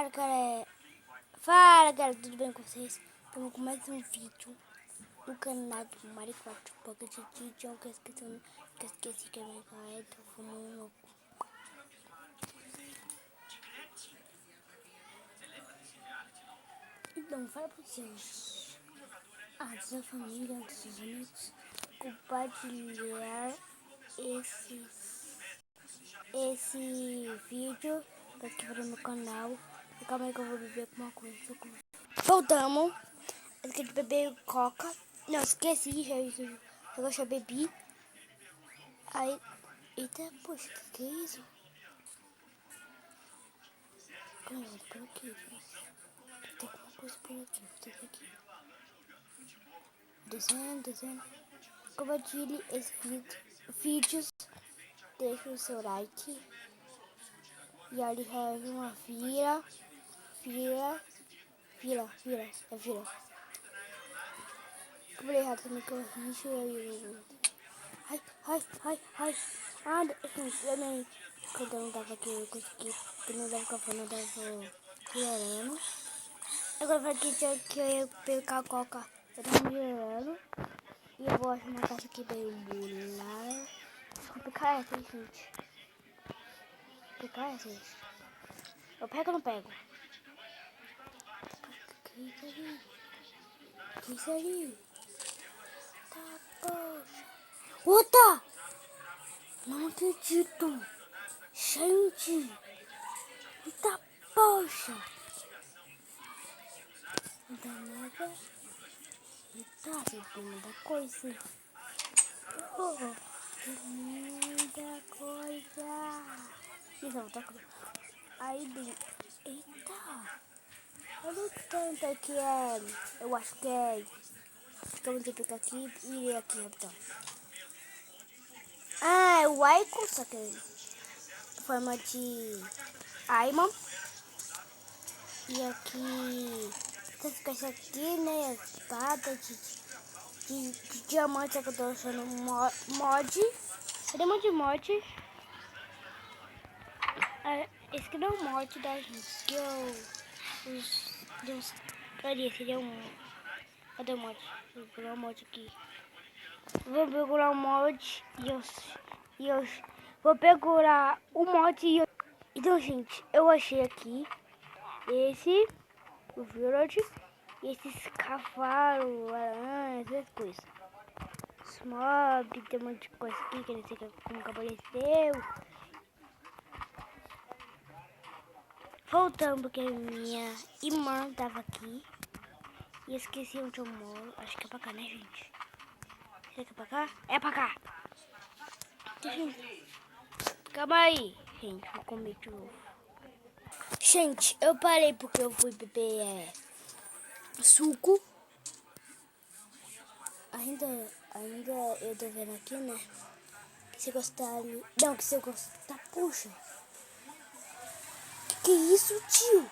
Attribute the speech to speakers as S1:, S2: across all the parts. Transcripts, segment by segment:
S1: Fala galera, tudo bem com vocês? Estamos com mais um vídeo no canal do Minecraft Pocket Edition, que eu esqueci que é minha canal, tô fumando louco. Então, fala pra vocês, da sua família, dos seus amigos, compartilhar esse vídeo aqui para o meu canal. E calma aí que eu vou beber alguma coisa. Voltamos. Eu esqueci de beber coca. Não, esqueci, já bebi. Aí, eita, poxa, que é isso? Calma, por aqui, gente. Tem alguma coisa por aqui, vou ter aqui. Descendo. Compartilhe esse vídeo. Deixa o seu like. E ali é uma fila. É fila. Eu falei errado também que eu rixo aí. Ai. Ah, eu nem. Quando eu não tava aqui, eu consegui. Quando eu não tava café, eu tava chorando. Agora vai que eu ia pegar a coca. Eu tava melhorando. E eu vou achar uma caixa aqui bem bular. Vou pegar essa, gente. Eu pego ou não pego? Que isso ali? Tá, poxa. Outra! Não acredito. Gente. Eita, poxa. Não dá nada. Eita, tem muita coisa. Oh, que linda coisa. Isso, outra coisa. Aí, eita. Olha o tanto que é. Eu acho que é. Vamos pegar aqui e aqui, então. Ah, é o Aiko, só que em forma de Aiman. E aqui, essa caixa aqui, né, espada de diamante, que eu tô achando mod. Cadê um de mod? Esse aqui não é o mod da gente, que ali, seria um... Cadê o mod? Vou pegar o mod aqui. Vou procurar o mod e eu vou procurar o mod e eu... Então, gente, eu achei aqui esse, o village, e esses cavalos, aranhas, essas coisas. Os mobs, tem um monte de coisa aqui que eu não sei como que apareceu. Voltando porque minha irmã tava aqui e eu esqueci onde eu moro. Acho que é pra cá, né, gente? Será que é pra cá? É pra cá! Calma aí, gente, vou comer de novo. Gente, eu parei porque eu fui beber suco. Ainda eu tô vendo aqui, né? Que você gostar. Não, que você gostar. Puxa. Que é isso, tio?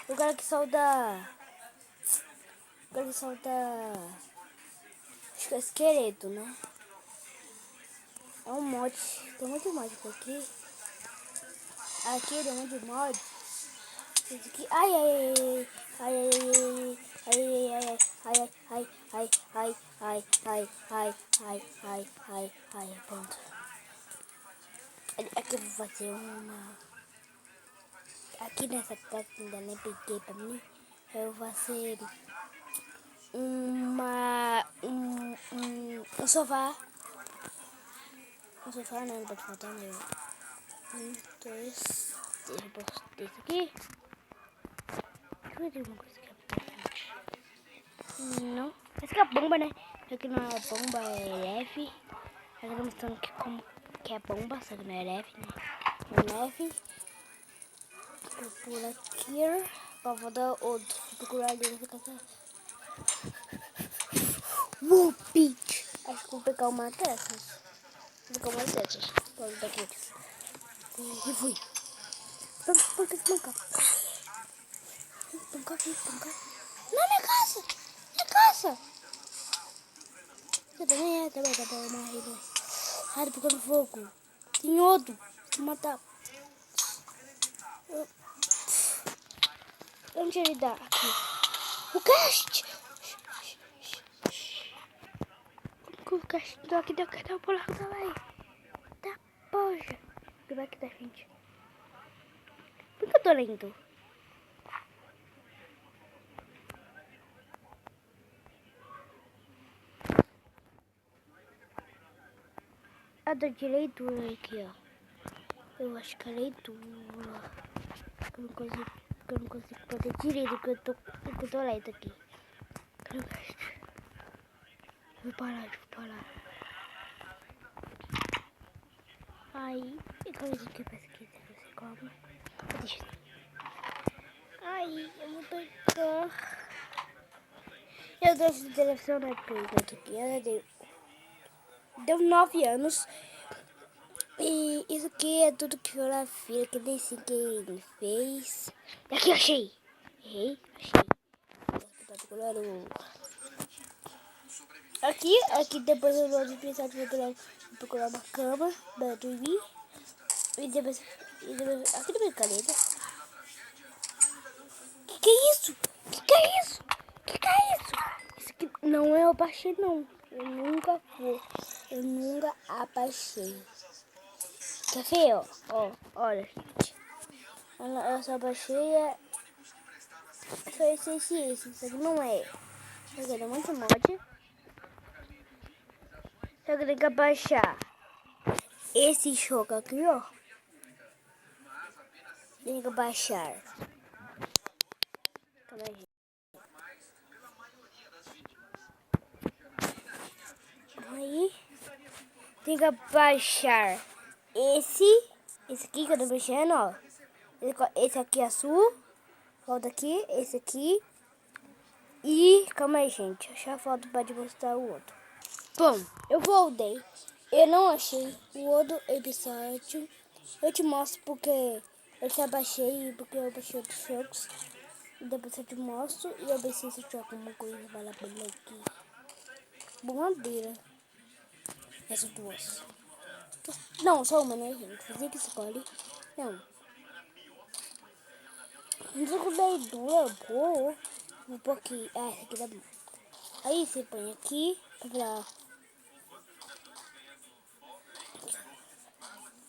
S1: O cara que solta. O cara que solta. Acho que é esqueleto, né? É um mod. Tem muito mod por aqui. Aqui tem muito mod. Esse aqui. Ai, pronto. Aqui eu vou fazer uma. Aqui nessa casa que ainda nem peguei pra mim. Eu vou fazer um sofá. Um sofá não pode faltar meu. Dois. Deixa eu pôr desse aqui. Deixa eu ver uma coisa aqui pra frente. Não. Essa aqui é a bomba, né? Essa aqui não é bomba, é F. Essa aqui tá mostrando que é bomba, só que não é F, né? Não é F. Vou por aqui. Vou dar outro. Vou procurar ali nessa casa. Whoopit! Acho que vou pegar uma dessas. Vou pegar uma dessas. Vamos daqui. E fui. Espanca. Não, minha casa! Você também é, também, tá bom, uma rede. Ai, tô pegando fogo. Tem outro. Vou matar. Onde ele dá? Aqui. O cast! O cast do aqui deu que dar por lá também. Tá, poxa. Ele vai aqui da frente. Por que eu tô lendo? A da leitura aqui, ó. Eu acho que é leitura. Eu não consigo fazer direito que eu tô lendo aqui. Vou parar. Aí, como isso aqui pesquisa, você come. Deixa. Aí, eu vou pegar. Eu deixo de selecionar pergunta aqui. Ela deu 9 anos. E isso aqui é tudo que foi na fila, que nem assim que ele fez. Aqui, achei. Achei. Aqui depois eu vou precisar de procurar uma cama pra dormir. E depois aqui na minha caneta. Que é isso? Que é isso? Que é isso? Isso aqui não é o abaixei, não. Eu nunca abaixei. Quer ver, ó? Olha, gente. Eu só baixei foi esse. Isso aqui não é. Isso aqui é muito mod. Só que tem que baixar esse jogo aqui, ó. Tem que baixar. Calma aí, gente. Aí. Tem que baixar esse aqui que eu tô mexendo, ó. Esse aqui é azul. Volta aqui, esse aqui. E calma aí, gente. Achar a foto pra te mostrar o outro. Bom, eu voltei. Eu não achei o outro episódio. Eu te mostro porque eu já baixei, porque eu baixei outros jogos. E depois eu te mostro. E eu ver se eu tiver alguma coisa vale a pena aqui. Bandeira. Essas duas. Não, só uma, né, gente? Fazer que escolhe. Não. Não sei como é dura, boa. Um pouquinho. Essa aqui tá bom. Aí você põe aqui pra...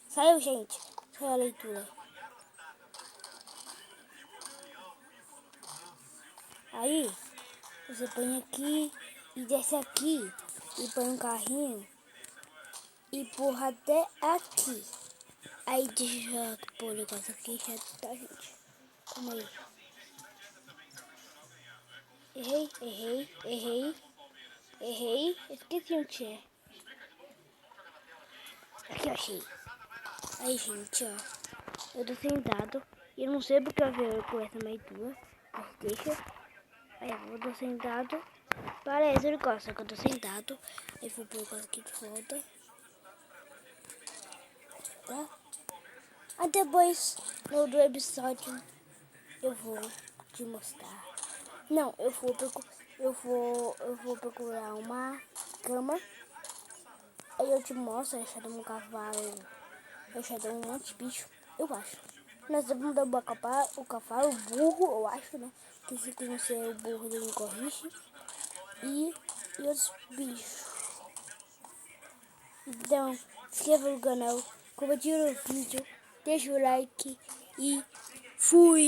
S1: Saiu, gente. Saiu a leitura. Aí você põe aqui e desce aqui. E põe um carrinho. E empurra até aqui. Aí deixa eu pôr o negócio aqui já tá, gente. Calma aí. Errei. Esqueci onde é. Aqui eu achei. Aí, gente, ó. Eu tô sentado. E eu não sei porque eu veio com essa leitura. Mas deixa. Aí eu tô sentado. Parece ele gosta que eu tô sentado. Aí vou pôr o negócio aqui de volta. Tá? Aí depois, no outro episódio, eu vou te mostrar. Não, eu vou procurar uma cama. Aí eu te mostro, eu achei um cavalo. Eu achei um monte de bicho, eu acho. Nós vamos dar o cavalo, o burro, eu acho, né? Que se conhecer o burro ele corrige. E os bichos. Então, se inscreva no canal, compartilhe o vídeo, deixa o like e fui!